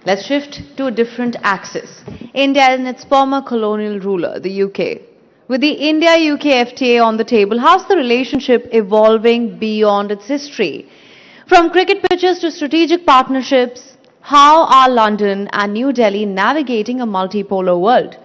Let's shift to a different axis. India and its former colonial ruler, the UK. With the India-UK FTA on the table, how's the relationship evolving beyond its history? From cricket pitches to strategic partnerships, how are London and New Delhi navigating a multipolar world?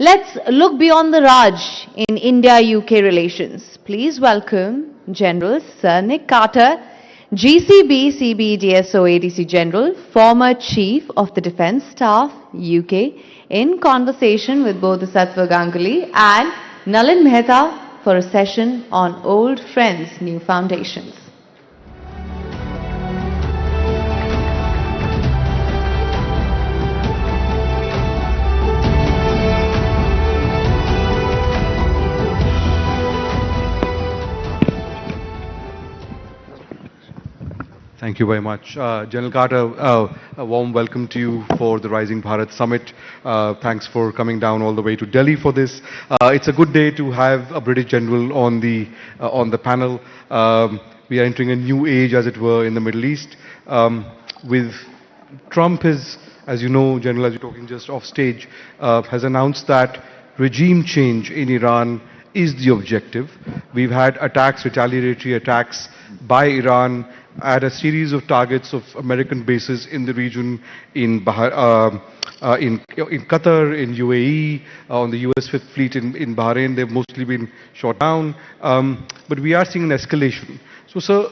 Let's look beyond the Raj in India-UK relations. Please welcome General Sir Nick Carter, GCB CBDSO ADC General, former Chief of the Defence Staff, UK, in conversation with Bodhisattva Ganguly and Nalin Mehta for a session on Old Friends, New Foundations. Thank you very much. General Carter, a warm welcome to you for the Rising Bharat Summit. Thanks for coming down all the way to Delhi for this. It's a good day to have a British general on the panel. We are entering a new age, as it were, in the Middle East. With Trump is, as you know, General, as you're talking just off stage, has announced that regime change in Iran is the objective. We've had attacks, retaliatory attacks by Iran at a series of targets of American bases in the region, in Qatar, in UAE, on the US Fifth Fleet in Bahrain. They've mostly been shot down, but we are seeing an escalation. So, sir,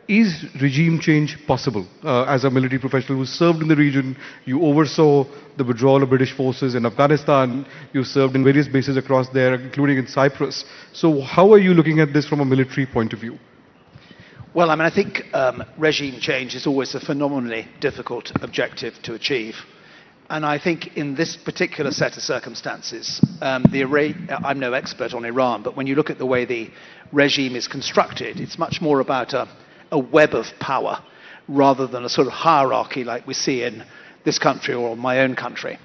is regime change possible? As a military professional who served in the region, you oversaw the withdrawal of British forces in Afghanistan. You served in various bases across there, including in Cyprus. So how are you looking at this from a military point of view? Well, I think regime change is always a phenomenally difficult objective to achieve. And I think in this particular set of circumstances, I'm no expert on Iran, but when you look at the way the regime is constructed, it's much more about a web of power rather than a sort of hierarchy like we see in this country or my own country.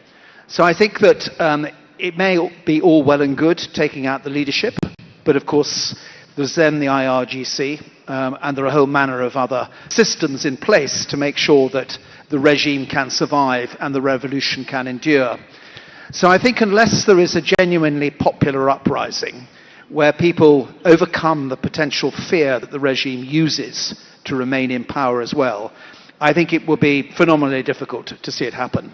So I think that it may be all well and good taking out the leadership, but of course there's then the IRGC, and there are a whole manner of other systems in place to make sure that the regime can survive and the revolution can endure. So I think unless there is a genuinely popular uprising where people overcome the potential fear that the regime uses to remain in power as well, I think it will be phenomenally difficult to see it happen.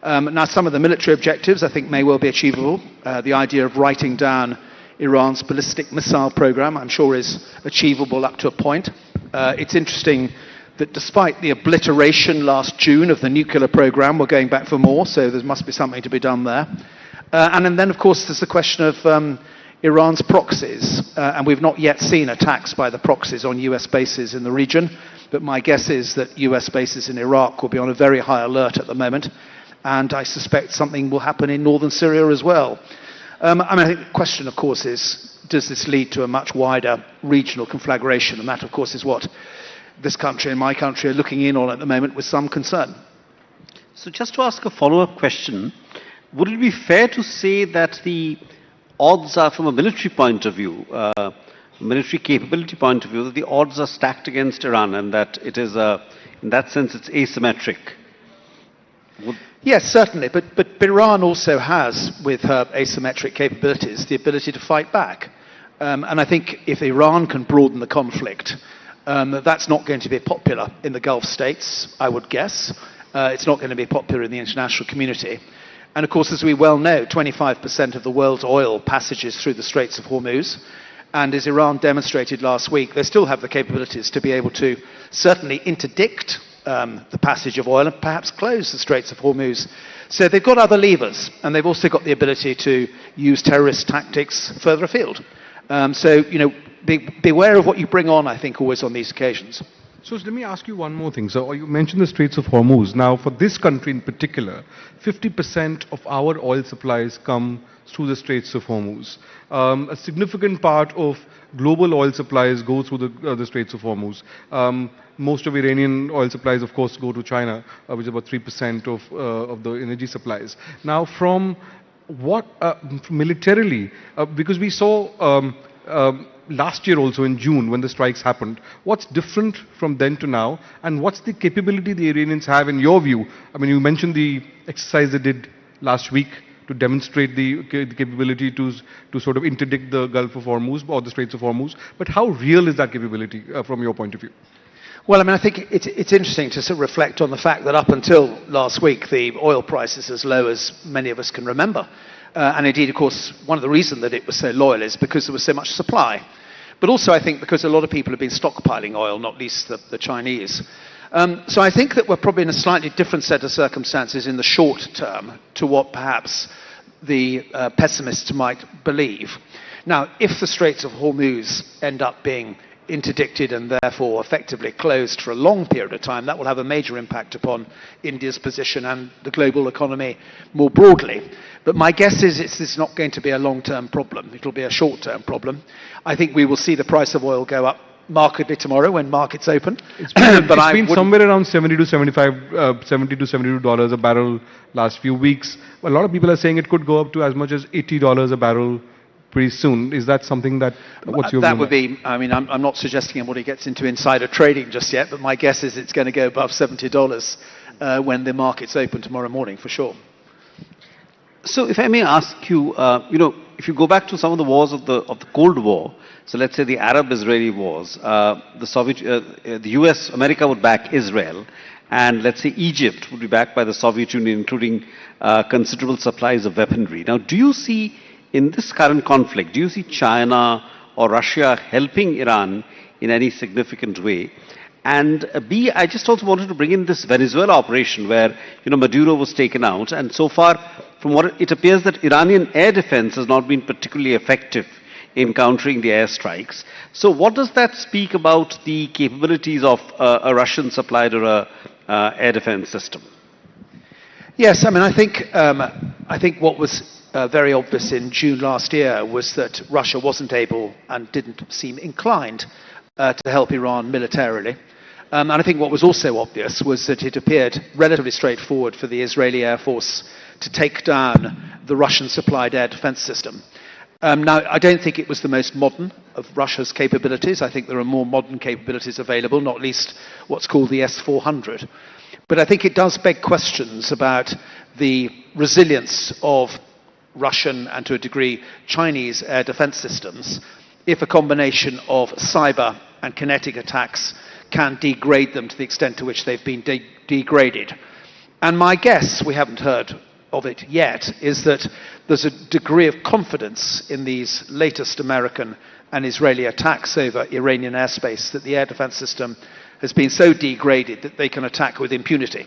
Now, some of the military objectives I think may well be achievable. The idea of writing down Iran's ballistic missile program, I'm sure, is achievable up to a point. It's interesting that despite the obliteration last June of the nuclear program, we're going back for more, so there must be something to be done there. And then, of course, there's the question of Iran's proxies, and we've not yet seen attacks by the proxies on US bases in the region, but my guess is that US bases in Iraq will be on a very high alert at the moment, and I suspect something will happen in northern Syria as well. I think the question, of course, is, does this lead to a much wider regional conflagration? And that, of course, is what this country and my country are looking in on at the moment with some concern. So just to ask a follow-up question, would it be fair to say that the odds are, from a military point of view, military capability point of view, that the odds are stacked against Iran and that it is, in that sense, it's asymmetric? Yes, certainly, but Iran also has, with her asymmetric capabilities, the ability to fight back. And I think if Iran can broaden the conflict, that's not going to be popular in the Gulf states, I would guess. It's not going to be popular in the international community. And of course, as we well know, 25% of the world's oil passages through the Straits of Hormuz. And as Iran demonstrated last week, they still have the capabilities to be able to certainly interdict the passage of oil and perhaps close the Straits of Hormuz. So they've got other levers, and they've also got the ability to use terrorist tactics further afield. So, beware of what you bring on, I think, always on these occasions. So let me ask you one more thing. So you mentioned the Straits of Hormuz. Now, for this country in particular, 50% of our oil supplies come through the Straits of Hormuz. A significant part of global oil supplies go through the Straits of Hormuz. Most of Iranian oil supplies, of course, go to China, which is about 3% of the energy supplies. Now, from what militarily, because we saw last year also in June when the strikes happened. What's different from then to now, and what's the capability the Iranians have in your view? I mean, you mentioned the exercise they did last week to demonstrate the capability to sort of interdict the Gulf of Hormuz or the Straits of Hormuz, but how real is that capability from your point of view? Well, I mean, I think it's interesting to sort of reflect on the fact that up until last week, the oil price is as low as many of us can remember. And indeed, of course, one of the reasons that it was so loyal is because there was so much supply. But also, I think, because a lot of people have been stockpiling oil, not least the Chinese. So I think that we're probably in a slightly different set of circumstances in the short term to what perhaps the pessimists might believe. Now, if the Straits of Hormuz end up being interdicted and therefore effectively closed for a long period of time, that will have a major impact upon India's position and the global economy more broadly. But my guess is it's not going to be a long-term problem. It'll be a short-term problem. I think we will see the price of oil go up markedly tomorrow when markets open. It's been somewhere around $70 to $72 a barrel last few weeks. A lot of people are saying it could go up to as much as $80 a barrel pretty soon. Is that something that, what's your view? That would be, I mean, I'm not suggesting anybody gets into insider trading just yet, but my guess is it's going to go above $70 when the markets open tomorrow morning, for sure. So if I may ask you, if you go back to some of the wars of the Cold War, so let's say the Arab-Israeli wars, the US, America would back Israel, and let's say Egypt would be backed by the Soviet Union, including considerable supplies of weaponry. Now, do you see, in this current conflict, do you see China or Russia helping Iran in any significant way? And B, I just also wanted to bring in this Venezuela operation where, Maduro was taken out, and so far, from what it appears that Iranian air defense has not been particularly effective in countering the airstrikes. So what does that speak about the capabilities of a Russian supplied or a air defense system? Yes, I mean, I think what was very obvious in June last year was that Russia wasn't able and didn't seem inclined to help Iran militarily. And I think what was also obvious was that it appeared relatively straightforward for the Israeli Air Force to take down the Russian-supplied air defense system. Now, I don't think it was the most modern of Russia's capabilities. I think there are more modern capabilities available, not least what's called the S-400. But I think it does beg questions about the resilience of Russian and, to a degree, Chinese air defense systems if a combination of cyber and kinetic attacks can degrade them to the extent to which they've been degraded. And my guess, we haven't heard of it yet, is that there's a degree of confidence in these latest American and Israeli attacks over Iranian airspace that the air defense system has been so degraded that they can attack with impunity.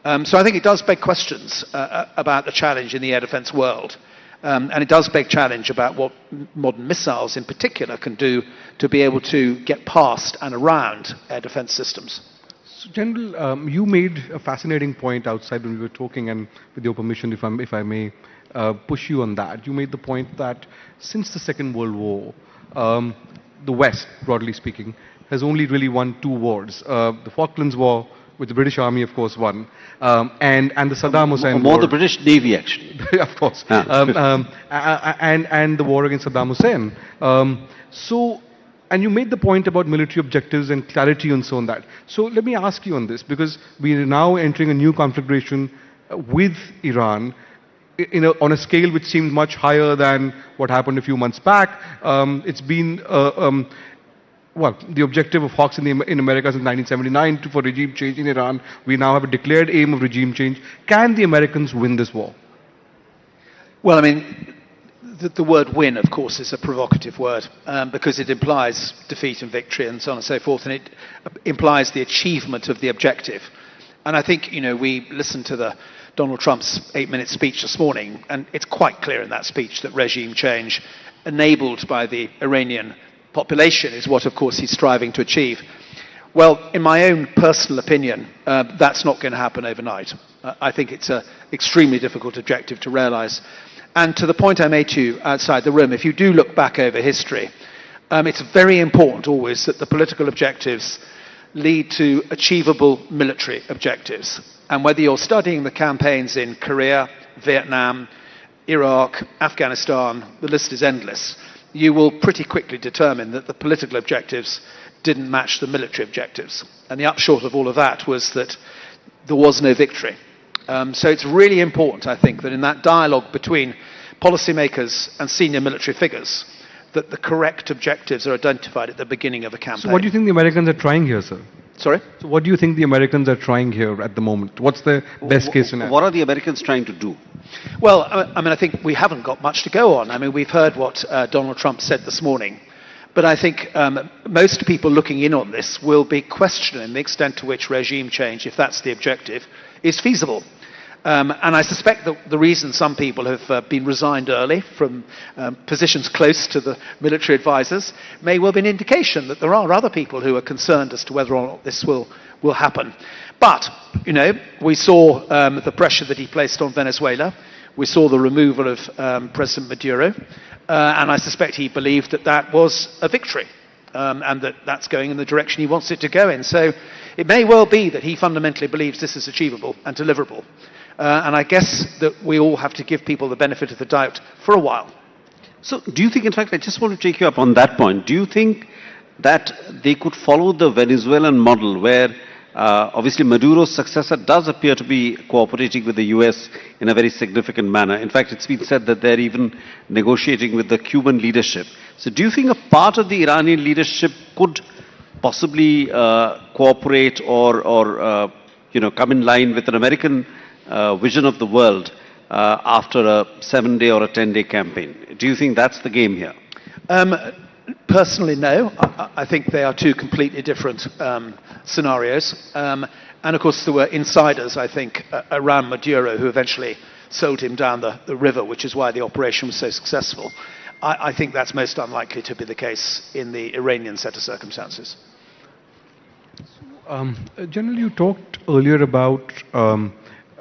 So I think it does beg questions about the challenge in the air defense world. And it does beg challenge about what modern missiles in particular can do to be able to get past and around air defense systems. So, General, you made a fascinating point outside when we were talking, and with your permission, if I may push you on that. You made the point that since the Second World War, the West, broadly speaking, has only really won two wars. The Falklands War, which the British Army, of course, won, and the Saddam Hussein More war. the British Navy, actually. Of course. And the war against Saddam Hussein. And you made the point about military objectives and clarity and so on that. So let me ask you on this, because we are now entering a new configuration with Iran on a scale which seemed much higher than what happened a few months back. It's been the objective of Hawks in America since 1979 for regime change in Iran. We now have a declared aim of regime change. Can the Americans win this war? Well, I mean, the word win, of course, is a provocative word because it implies defeat and victory and so on and so forth, and it implies the achievement of the objective. And I think, we listened to Donald Trump's 8-minute speech this morning, and it's quite clear in that speech that regime change enabled by the Iranian population is what, of course, he's striving to achieve. Well, in my own personal opinion, that's not going to happen overnight. I think it's an extremely difficult objective to realize. And to the point I made to you outside the room, if you do look back over history, it's very important always that the political objectives lead to achievable military objectives. And whether you're studying the campaigns in Korea, Vietnam, Iraq, Afghanistan, the list is endless. you will pretty quickly determine that the political objectives didn't match the military objectives. And the upshot of all of that was that there was no victory. So it's really important, I think, that in that dialogue between policymakers and senior military figures, that the correct objectives are identified at the beginning of a campaign. So what do you think the Americans are trying here, sir? Sorry? So what do you think the Americans are trying here at the moment? What's the best case scenario? What are the Americans trying to do? Well, I mean, I think we haven't got much to go on. I mean, we've heard what Donald Trump said this morning. But I think most people looking in on this will be questioning the extent to which regime change, if that's the objective, is feasible. And I suspect that the reason some people have been resigned early from positions close to the military advisors may well be an indication that there are other people who are concerned as to whether or not this will happen. But, you know, we saw the pressure that he placed on Venezuela. We saw the removal of President Maduro. And I suspect he believed that that was a victory. And that that's going in the direction he wants it to go in. So it may well be that he fundamentally believes this is achievable and deliverable. And I guess that we all have to give people the benefit of the doubt for a while. So do you think, in fact, I just want to take you up on that point. Do you think that they could follow the Venezuelan model where obviously Maduro's successor does appear to be cooperating with the US in a very significant manner? In fact, it's been said that they're even negotiating with the Cuban leadership. So do you think a part of the Iranian leadership could possibly cooperate or come in line with an American vision of the world after a 7-day or a 10-day campaign? Do you think that's the game here? Personally, no. I think they are two completely different scenarios. And of course, there were insiders, I think, around Maduro who eventually sold him down the river, which is why the operation was so successful. I think that's most unlikely to be the case in the Iranian set of circumstances. General, you talked earlier about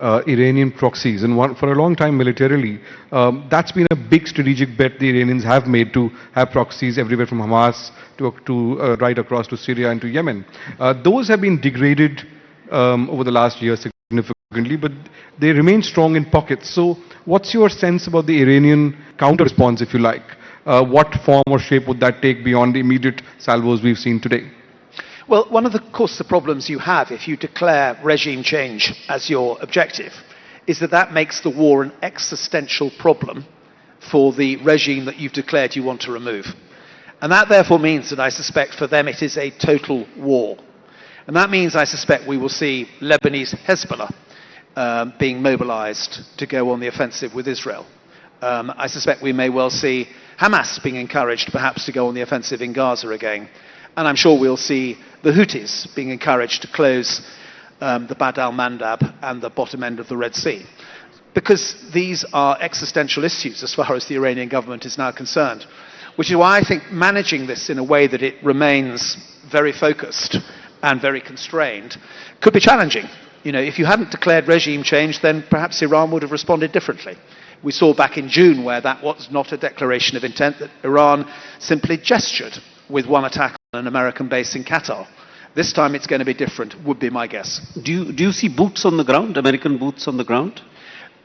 Iranian proxies, and for a long time militarily, that's been a big strategic bet the Iranians have made to have proxies everywhere from Hamas to right across to Syria and to Yemen. Those have been degraded over the last year significantly, but they remain strong in pockets. So what's your sense about the Iranian counter-response, if you like? What form or shape would that take beyond the immediate salvos we've seen today? Well, one of the problems you have if you declare regime change as your objective is that makes the war an existential problem for the regime that you've declared you want to remove. And that therefore means that I suspect for them it is a total war. And that means I suspect we will see Lebanese Hezbollah being mobilized to go on the offensive with Israel. I suspect we may well see Hamas being encouraged perhaps to go on the offensive in Gaza again. And I'm sure we'll see the Houthis being encouraged to close the Bab al-Mandab and the bottom end of the Red Sea. Because these are existential issues as far as the Iranian government is now concerned. Which is why I think managing this in a way that it remains very focused and very constrained could be challenging. You know, if you hadn't declared regime change, then perhaps Iran would have responded differently. We saw back in June where that was not a declaration of intent, that Iran simply gestured with one attack on an American base in Qatar. This time it's going to be different, would be my guess. Do you see boots on the ground, American boots on the ground?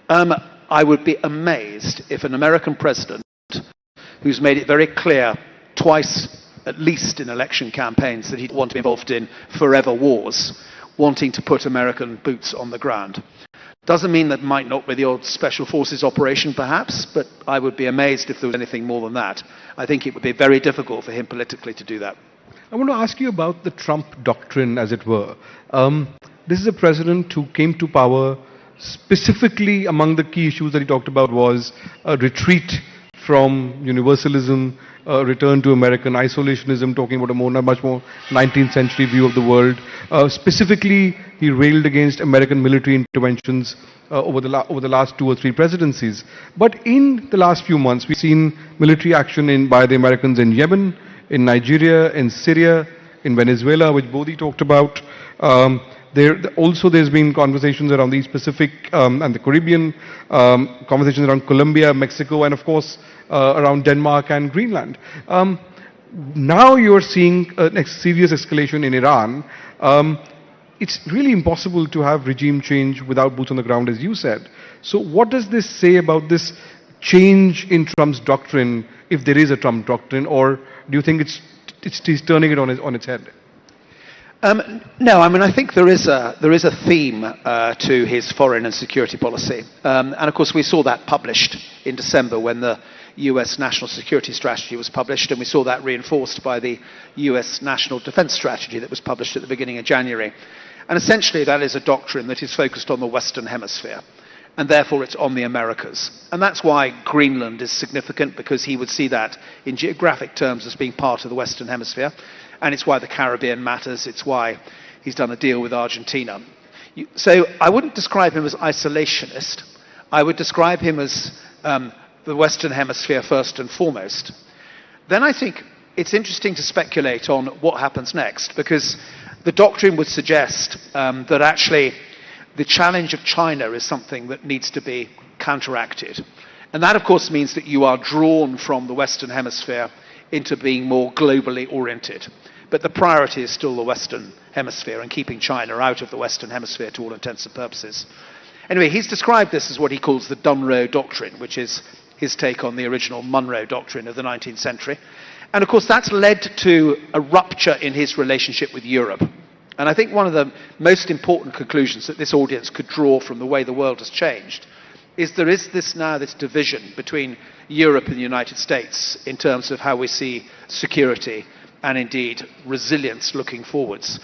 I would be amazed if an American president, who's made it very clear twice, at least in election campaigns, that he'd want to be involved in forever wars, wanting to put American boots on the ground. Doesn't mean that might not be the odd special forces operation, perhaps, but I would be amazed if there was anything more than that. I think it would be very difficult for him politically to do that. I want to ask you about the Trump doctrine, as it were. This is a president who came to power specifically among the key issues that he talked about was a retreat from universalism, return to American isolationism, talking about a much more 19th century view of the world. Specifically, he railed against American military interventions over the last 2 or 3 presidencies. But in the last few months, we've seen military action by the Americans in Yemen, in Nigeria, in Syria, in Venezuela, which Bodhi talked about. There's been conversations around the Pacific and the Caribbean, conversations around Colombia, Mexico, and of course around Denmark and Greenland. Now you're seeing a serious escalation in Iran. It's really impossible to have regime change without boots on the ground, as you said. So what does this say about this change in Trump's doctrine, if there is a Trump doctrine, or do you think he's turning it on its head? No, I mean, I think there is a theme to his foreign and security policy. And of course, we saw that published in December when the US National Security Strategy was published, and we saw that reinforced by the US National Defense Strategy that was published at the beginning of January. And essentially, that is a doctrine that is focused on the Western Hemisphere, and therefore it's on the Americas. And that's why Greenland is significant, because he would see that in geographic terms as being part of the Western Hemisphere. And it's why the Caribbean matters. It's why he's done a deal with Argentina. So I wouldn't describe him as isolationist. I would describe him as the Western Hemisphere first and foremost. Then I think it's interesting to speculate on what happens next, because the doctrine would suggest that actually the challenge of China is something that needs to be counteracted. And that, of course, means that you are drawn from the Western Hemisphere into being more globally oriented. But the priority is still the Western Hemisphere and keeping China out of the Western Hemisphere to all intents and purposes. Anyway, he's described this as what he calls the Dunroe Doctrine, which is his take on the original Monroe Doctrine of the 19th century. And of course, that's led to a rupture in his relationship with Europe. And I think one of the most important conclusions that this audience could draw from the way the world has changed is there is this division between Europe and the United States in terms of how we see security and indeed resilience looking forwards.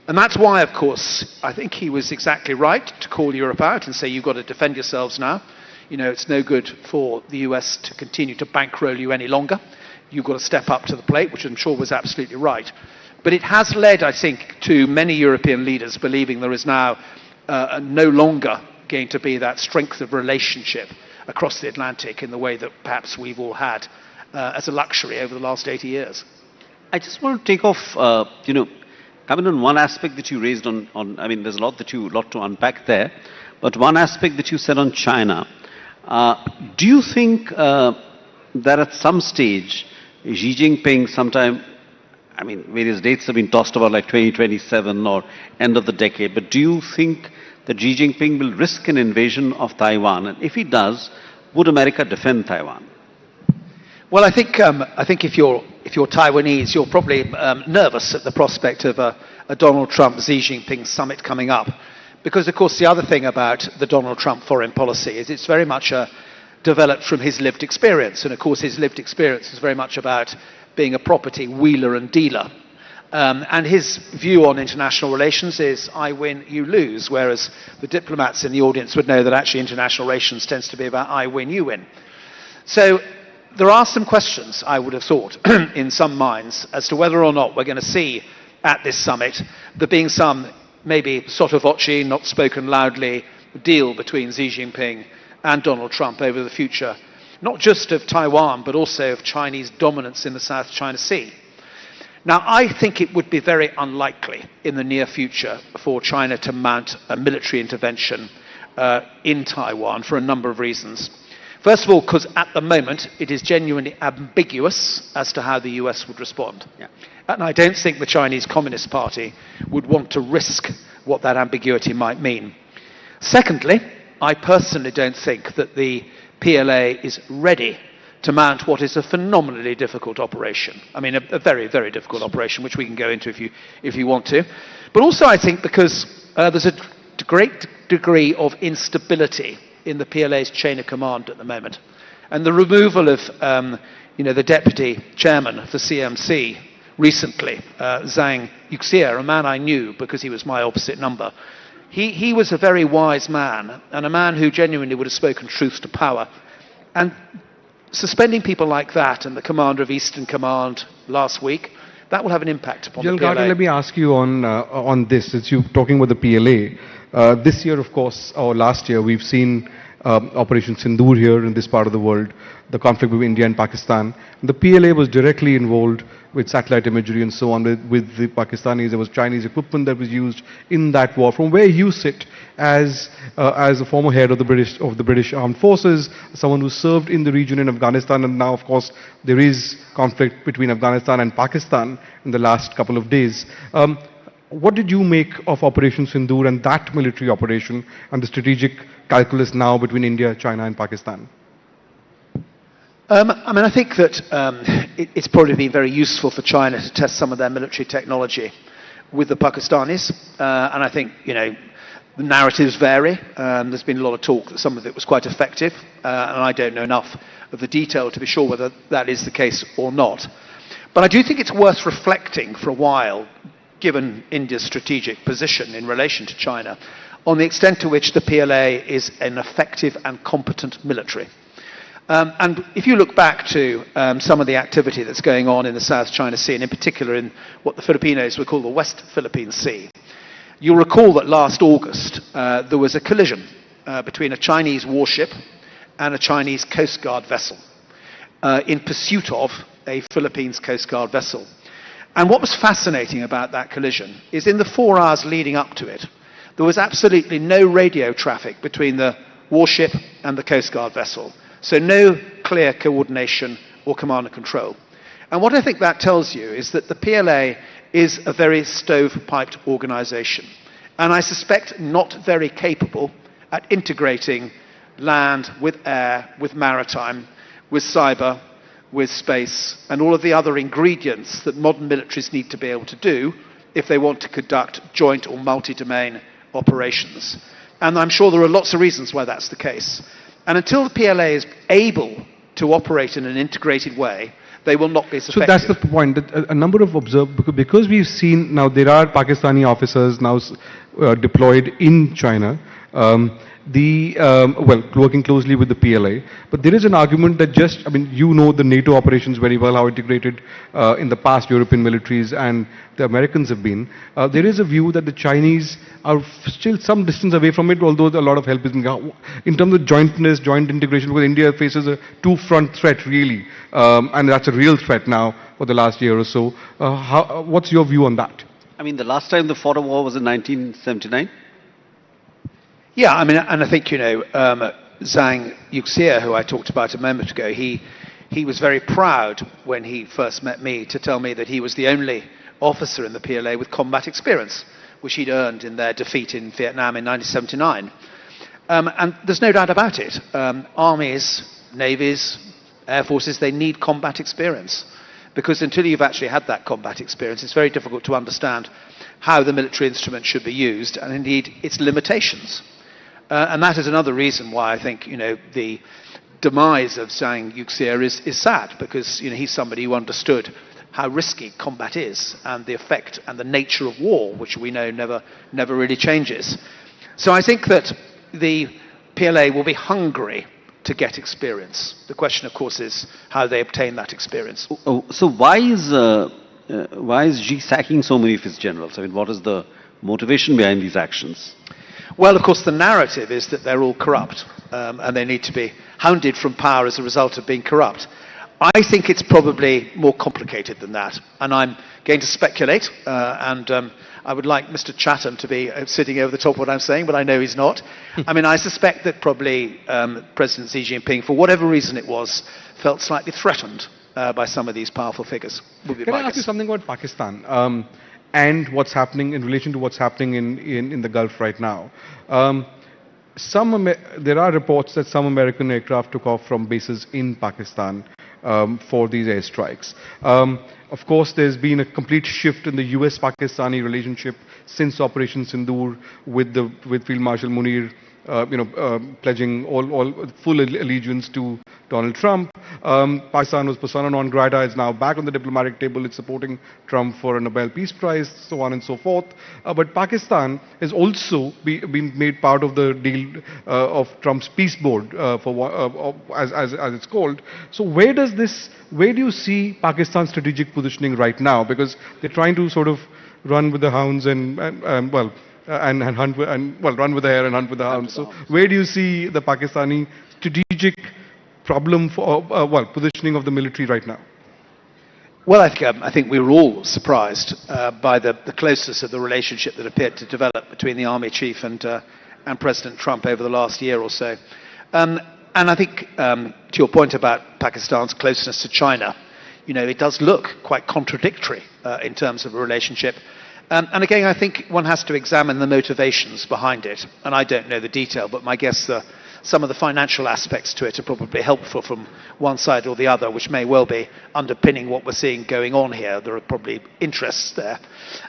And that's why, of course, I think he was exactly right to call Europe out and say, you've got to defend yourselves now. You know, it's no good for the US to continue to bankroll you any longer. You've got to step up to the plate, which I'm sure was absolutely right. But it has led, I think, to many European leaders believing there is now no longer going to be that strength of relationship across the Atlantic in the way that perhaps we've all had as a luxury over the last 80 years. I just want to take off, coming on one aspect that you raised on I mean, there's a lot to unpack there, but one aspect that you said on China. Do you think that at some stage, Xi Jinping sometime, I mean, various dates have been tossed about like 2027 or end of the decade, but do you think that Xi Jinping will risk an invasion of Taiwan? And if he does, would America defend Taiwan? Well, I think if you're Taiwanese, you're probably nervous at the prospect of a Donald Trump-Xi Jinping summit coming up. Because, of course, the other thing about the Donald Trump foreign policy is it's very much developed from his lived experience. And, of course, his lived experience is very much about being a property wheeler and dealer. And his view on international relations is, I win, you lose, whereas the diplomats in the audience would know that actually international relations tends to be about I win, you win. So there are some questions, I would have thought, in some minds as to whether or not we're going to see at this summit there being some maybe sotto voce, not spoken loudly, deal between Xi Jinping and Donald Trump over the future, not just of Taiwan, but also of Chinese dominance in the South China Sea. Now, I think it would be very unlikely in the near future for China to mount a military intervention in Taiwan for a number of reasons. First of all, because at the moment it is genuinely ambiguous as to how the US would respond. Yeah. And I don't think the Chinese Communist Party would want to risk what that ambiguity might mean. Secondly, I personally don't think that the PLA is ready to mount what is a phenomenally difficult operation. I mean, a very, very difficult operation, which we can go into if you want to. But also, I think, because there's a great degree of instability in the PLA's chain of command at the moment. And the removal of the deputy chairman of the CMC recently, Zhang Yuxia, a man I knew because he was my opposite number, he was a very wise man and a man who genuinely would have spoken truth to power. And suspending people like that and the commander of Eastern Command last week, that will have an impact upon the PLA. Carter, let me ask you on this, since you're talking about the PLA. This year, of course, or last year, we've seen Operation Sindoor here in this part of the world, the conflict between India and Pakistan. The PLA was directly involved with satellite imagery and so on with the Pakistanis. There was Chinese equipment that was used in that war. From where you sit as a former head of the British Armed Forces, someone who served in the region in Afghanistan, and now, of course, there is conflict between Afghanistan and Pakistan in the last couple of days. What did you make of Operation Sindoor and that military operation and the strategic calculus now between India, China and Pakistan? I think that it's probably been very useful for China to test some of their military technology with the Pakistanis, and I think the narratives vary. There's been a lot of talk that some of it was quite effective, and I don't know enough of the detail to be sure whether that is the case or not. But I do think it's worth reflecting for a while, given India's strategic position in relation to China, on the extent to which the PLA is an effective and competent military. And if you look back to some of the activity that's going on in the South China Sea, and in particular in what the Filipinos would call the West Philippine Sea, you'll recall that last August there was a collision between a Chinese warship and a Chinese Coast Guard vessel in pursuit of a Philippines Coast Guard vessel. And what was fascinating about that collision is in the 4 hours leading up to it, there was absolutely no radio traffic between the warship and the Coast Guard vessel. So no clear coordination or command and control. And what I think that tells you is that the PLA is a very stovepiped organisation. And I suspect not very capable at integrating land with air, with maritime, with cyber, with space, and all of the other ingredients that modern militaries need to be able to do if they want to conduct joint or multi-domain operations. And I'm sure there are lots of reasons why that's the case. And until the PLA is able to operate in an integrated way, they will not be as effective. So that's the point, that a number of observers, because we've seen now there are Pakistani officers now deployed in China, working closely with the PLA. But there is an argument that the NATO operations very well, how integrated in the past European militaries and the Americans have been. There is a view that the Chinese are still some distance away from it, although a lot of help is being in terms of jointness, joint integration, because India faces a two-front threat really, and that's a real threat now for the last year or so. What's your view on that? The last time they fought a war was in 1979. Yeah, and I think, Zhang Yuxia, who I talked about a moment ago, he was very proud when he first met me to tell me that he was the only officer in the PLA with combat experience, which he'd earned in their defeat in Vietnam in 1979. And there's no doubt about it. Armies, navies, air forces, they need combat experience. Because until you've actually had that combat experience, it's very difficult to understand how the military instrument should be used, and indeed its limitations. And that is another reason why I think the demise of Zhang Yuxia is sad, because he's somebody who understood how risky combat is and the effect and the nature of war, which we know never really changes. So I think that the PLA will be hungry to get experience. The question, of course, is how they obtain that experience. So why is Xi sacking so many of his generals? What is the motivation behind these actions? Well, of course, the narrative is that they're all corrupt and they need to be hounded from power as a result of being corrupt. I think it's probably more complicated than that, and I'm going to speculate, and I would like Mr. Chatham to be sitting over the top of what I'm saying, but I know he's not. I suspect that probably President Xi Jinping, for whatever reason it was, felt slightly threatened by some of these powerful figures. Can I ask you something about Pakistan? And what's happening in relation to what's happening in the Gulf right now. There are reports that some American aircraft took off from bases in Pakistan for these airstrikes. Of course, there's been a complete shift in the US-Pakistani relationship since Operation Sindoor with Field Marshal Munir pledging all full allegiance to Donald Trump. Pakistan was persona non grata, is now back on the diplomatic table. It's supporting Trump for a Nobel Peace Prize, so on and so forth. But Pakistan has also been made part of the deal of Trump's peace board, as it's called. So where do you see Pakistan's strategic positioning right now? Because they're trying to sort of run with the hounds and hunt run with the hare and hunt with the hounds. So where do you see the Pakistani strategic problem for positioning of the military right now? Well, I think we were all surprised by the closeness of the relationship that appeared to develop between the army chief and President Trump over the last year or so. And I think, to your point about Pakistan's closeness to China, it does look quite contradictory in terms of a relationship. And again, I think one has to examine the motivations behind it. And I don't know the detail, but my guess some of the financial aspects to it are probably helpful from one side or the other, which may well be underpinning what we're seeing going on here. There are probably interests there.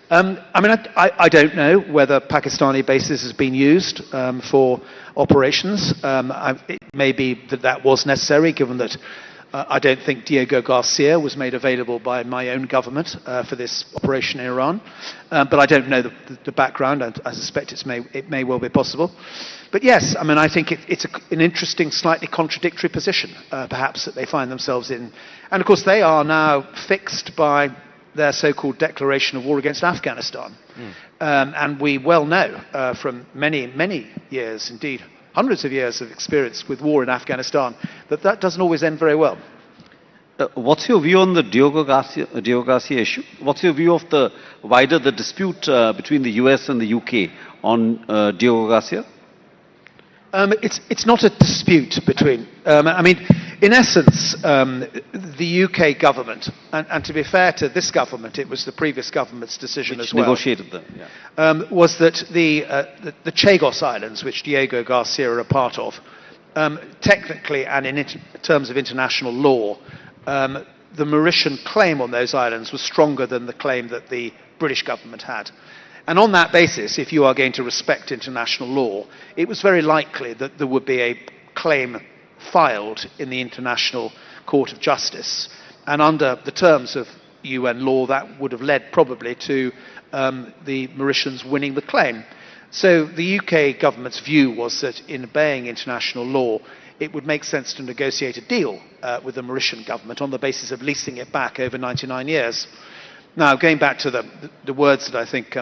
I don't know whether Pakistani bases has been used for operations. It may be that was necessary, given that I don't think Diego Garcia was made available by my own government for this operation in Iran. But I don't know the background, and I suspect it may well be possible. But yes, I think it's an interesting, slightly contradictory position, perhaps, that they find themselves in. And of course, they are now fixed by their so-called declaration of war against Afghanistan. And we well know from many, many years, indeed, hundreds of years of experience with war in Afghanistan, that doesn't always end very well. What's your view on the Diogo Garcia issue? What's your view of the dispute between the US and the UK on Diogo Garcia? It's not a dispute between. In essence, the UK government, and to be fair to this government, it was the previous government's decision as well. Negotiated them. Yeah. Was that the Chagos Islands, which Diego Garcia are a part of, technically and in terms of international law, the Mauritian claim on those islands was stronger than the claim that the British government had. And on that basis, if you are going to respect international law, it was very likely that there would be a claim filed in the International Court of Justice. And under the terms of UN law, that would have led probably to the Mauritians winning the claim. So the UK government's view was that in obeying international law, it would make sense to negotiate a deal with the Mauritian government on the basis of leasing it back over 99 years. Now, going back to the words that I think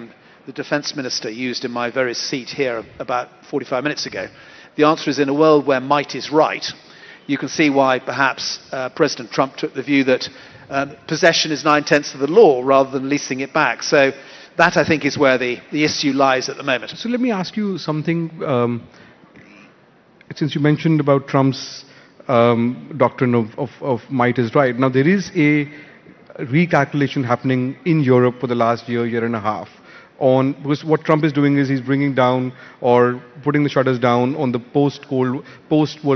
the Defence Minister used in my very seat here about 45 minutes ago, the answer is, in a world where might is right, you can see why perhaps President Trump took the view that possession is 9/10 of the law rather than leasing it back. So that, I think, is where the issue lies at the moment. So let me ask you something. Since you mentioned about Trump's doctrine of might is right. Now, there is a recalculation happening in Europe for the last year and a half. Because what Trump is doing is he's bringing down or putting the shutters down on the post-World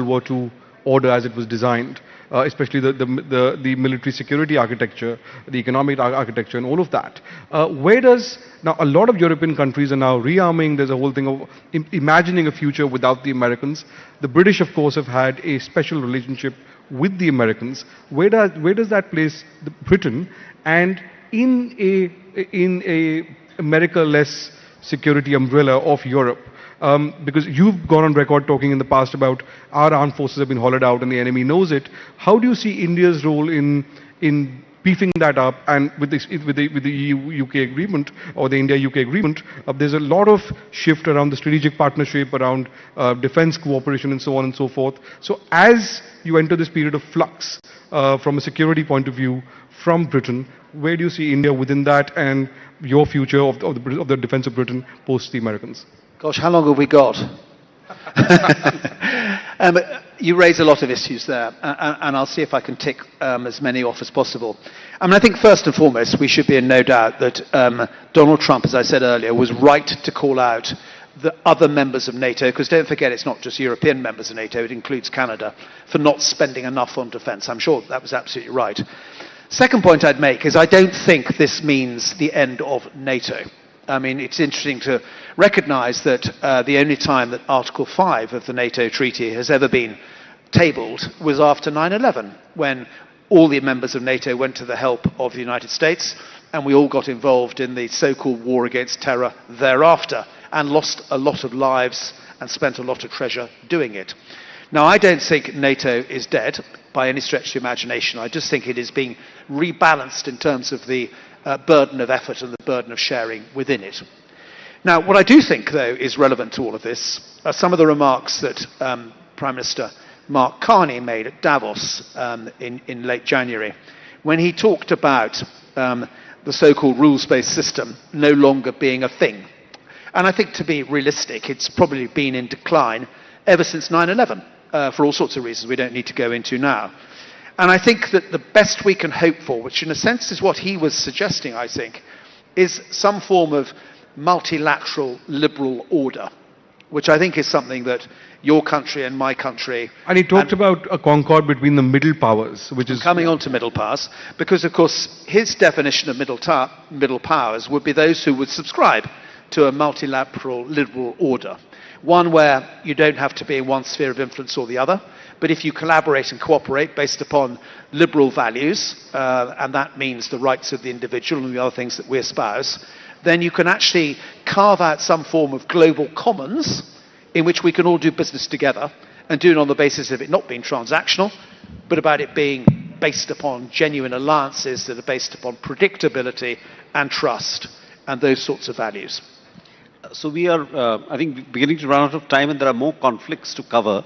War II order as it was designed, especially the military security architecture, the economic architecture, and all of that. Now a lot of European countries are now rearming. There's a whole thing of imagining a future without the Americans. The British, of course, have had a special relationship with the Americans. Where does that place Britain? And in a America-less security umbrella of Europe, because you've gone on record talking in the past about our armed forces have been hollowed out and the enemy knows it. How do you see India's role in beefing that up? And with the EU-UK agreement or the India-UK agreement, there's a lot of shift around the strategic partnership, around defense cooperation and so on and so forth. So as you enter this period of flux from a security point of view from Britain, where do you see India within that and your future of the defense of Britain post the Americans? Gosh, how long have we got? You raise a lot of issues there, and I'll see if I can tick as many off as possible. I think first and foremost, we should be in no doubt that Donald Trump, as I said earlier, was right to call out the other members of NATO, because don't forget it's not just European members of NATO, it includes Canada, for not spending enough on defence. I'm sure that was absolutely right. Second point I'd make is I don't think this means the end of NATO. It's interesting to recognise that the only time that Article 5 of the NATO treaty has ever been tabled was after 9/11, when all the members of NATO went to the help of the United States, and we all got involved in the so-called war against terror thereafter, and lost a lot of lives and spent a lot of treasure doing it. Now, I don't think NATO is dead by any stretch of the imagination. I just think it is being rebalanced in terms of the burden of effort and the burden of sharing within it. Now, what I do think, though, is relevant to all of this are some of the remarks that Prime Minister Mark Carney made at Davos in late January, when he talked about the so-called rules-based system no longer being a thing. And I think, to be realistic, it's probably been in decline ever since 9/11, for all sorts of reasons we don't need to go into now. And I think that the best we can hope for, which in a sense is what he was suggesting, I think, is some form of multilateral liberal order, which I think is something that your country and my country... And he talked about a concord between the middle powers, which is... Coming on to middle powers, because of course his definition of middle powers would be those who would subscribe to a multilateral liberal order. One where you don't have to be in one sphere of influence or the other, but if you collaborate and cooperate based upon liberal values, and that means the rights of the individual and the other things that we espouse, then you can actually carve out some form of global commons in which we can all do business together and do it on the basis of it not being transactional, but about it being based upon genuine alliances that are based upon predictability and trust and those sorts of values. So we are, I think, beginning to run out of time, and there are more conflicts to cover.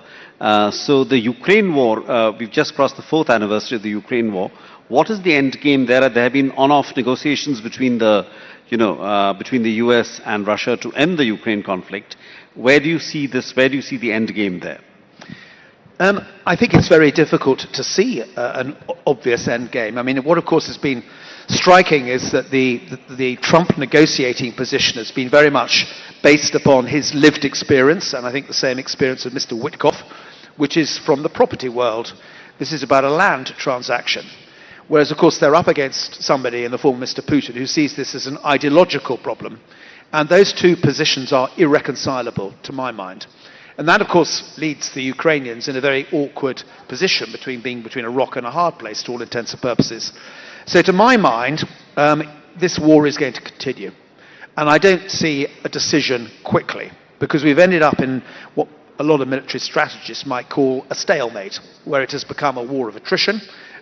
So the Ukraine war, we've just crossed the 4th anniversary of the Ukraine war. What is the end game there? There have been on-off negotiations between the, between the US and Russia to end the Ukraine conflict. Where do you see this? Where do you see the end game there? I think it's very difficult to see an obvious end game. I mean, what of course has been striking is that the Trump negotiating position has been very much based upon his lived experience, and I think the same experience of Mr. Witkoff, which is from the property world. This is about a land transaction. Whereas, of course, they're up against somebody in the form of Mr. Putin who sees this as an ideological problem. And those two positions are irreconcilable, to my mind. And that, of course, leads the Ukrainians in a very awkward position being between a rock and a hard place, to all intents and purposes. So to my mind, this war is going to continue. And I don't see a decision quickly, because we've ended up in what a lot of military strategists might call a stalemate, where it has become a war of attrition,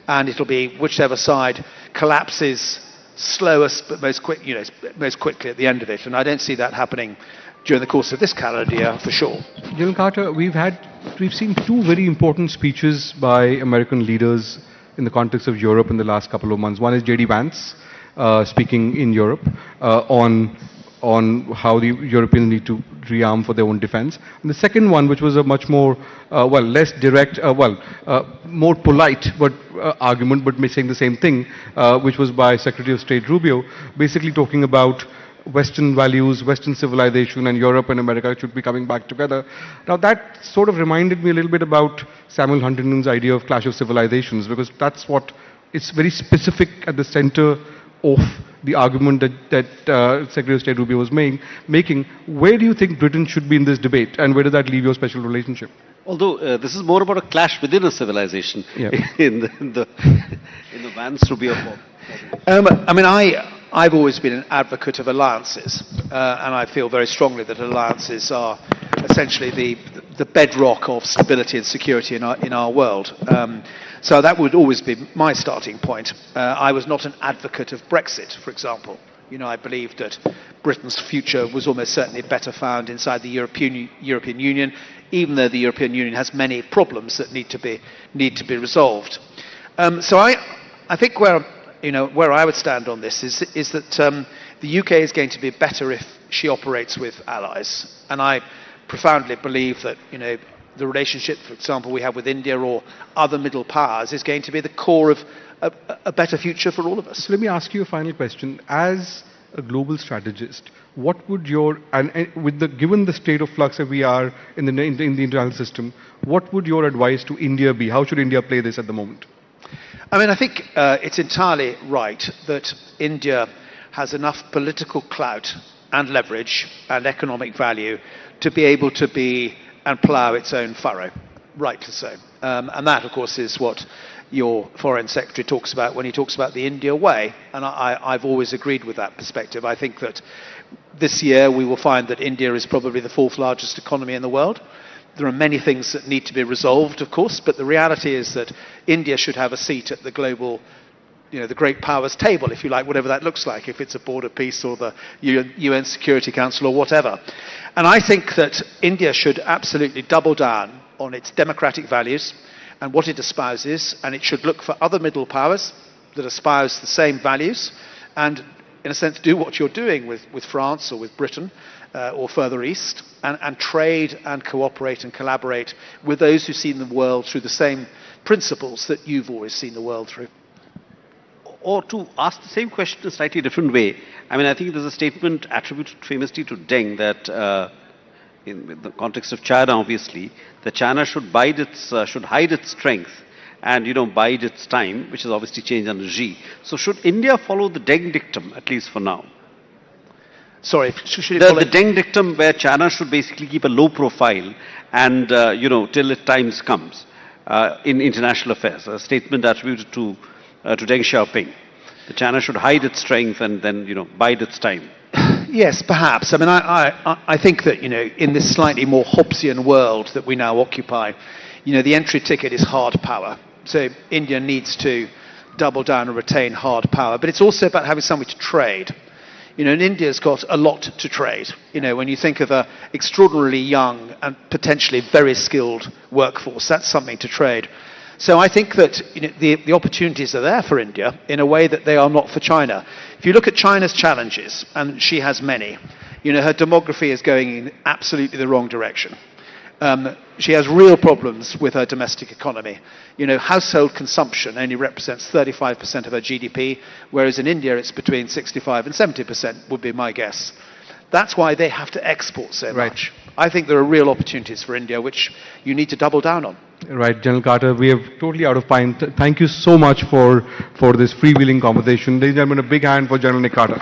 and it'll be whichever side collapses slowest but most quickly at the end of it. And I don't see that happening during the course of this calendar year for sure. General Carter, we've seen two very important speeches by American leaders in the context of Europe in the last couple of months. One is J.D. Vance speaking in Europe on how the Europeans need to rearm for their own defense. And the second one, which was a much more, less direct, more polite but argument, but saying the same thing, which was by Secretary of State Rubio, basically talking about Western values, Western civilization, and Europe and America should be coming back together. Now that sort of reminded me a little bit about Samuel Huntington's idea of clash of civilizations, because that's what it's very specific at the center of the argument that Secretary of State Rubio was making. Where do you think Britain should be in this debate, and where does that leave your special relationship? Although this is more about a clash within a civilization, yeah. in the Vance Rubio form. I've always been an advocate of alliances, and I feel very strongly that alliances are essentially the bedrock of stability and security in our world. So that would always be my starting point. I was not an advocate of Brexit, for example. I believed that Britain's future was almost certainly better found inside the European Union, even though the European Union has many problems that need to be resolved. So I think where I would stand on this is that the UK is going to be better if she operates with allies, and I profoundly believe that the relationship, for example, we have with India or other middle powers is going to be the core of a better future for all of us. So let me ask you a final question. As a global strategist, what would given the state of flux that we are in the international system, what would your advice to India be? How should India play this at the moment? I think it's entirely right that India has enough political clout and leverage and economic value to be able to be and plough its own furrow, rightly so. And that, of course, is what your Foreign Secretary talks about when he talks about the India way, and I've always agreed with that perspective. I think that this year we will find that India is probably the 4th largest economy in the world. There are many things that need to be resolved, of course, but the reality is that India should have a seat at the global, the great powers table, if you like, whatever that looks like, if it's a Board of Peace or the UN Security Council or whatever. And I think that India should absolutely double down on its democratic values and what it espouses, and it should look for other middle powers that espouse the same values and, in a sense, do what you're doing with France or with Britain or further east, and trade and cooperate and collaborate with those who see the world through the same principles that you've always seen the world through. or to ask the same question in a slightly different way, I mean, I think there's a statement attributed famously to Deng that, in the context of China, obviously, that China should should hide its strength and, bide its time, which has obviously changed under Xi. So should India follow the Deng dictum, at least for now? Sorry, should it The follow? Deng dictum where China should basically keep a low profile and, till its times comes in international affairs. A statement attributed to Deng Xiaoping. That China should hide its strength and then, bide its time. Yes, perhaps. I mean, I think that, in this slightly more Hobbesian world that we now occupy, the entry ticket is hard power. So India needs to double down and retain hard power. But it's also about having something to trade. And India's got a lot to trade. When you think of an extraordinarily young and potentially very skilled workforce, that's something to trade. So I think that the opportunities are there for India in a way that they are not for China. If you look at China's challenges, and she has many, her demography is going in absolutely the wrong direction. She has real problems with her domestic economy. Household consumption only represents 35% of her GDP, whereas in India it's between 65 and 70% would be my guess. That's why they have to export so much. I think there are real opportunities for India which you need to double down on. Right, General Carter, we are totally out of time. Thank you so much for this freewheeling conversation. Ladies and gentlemen, a big hand for General Nick Carter.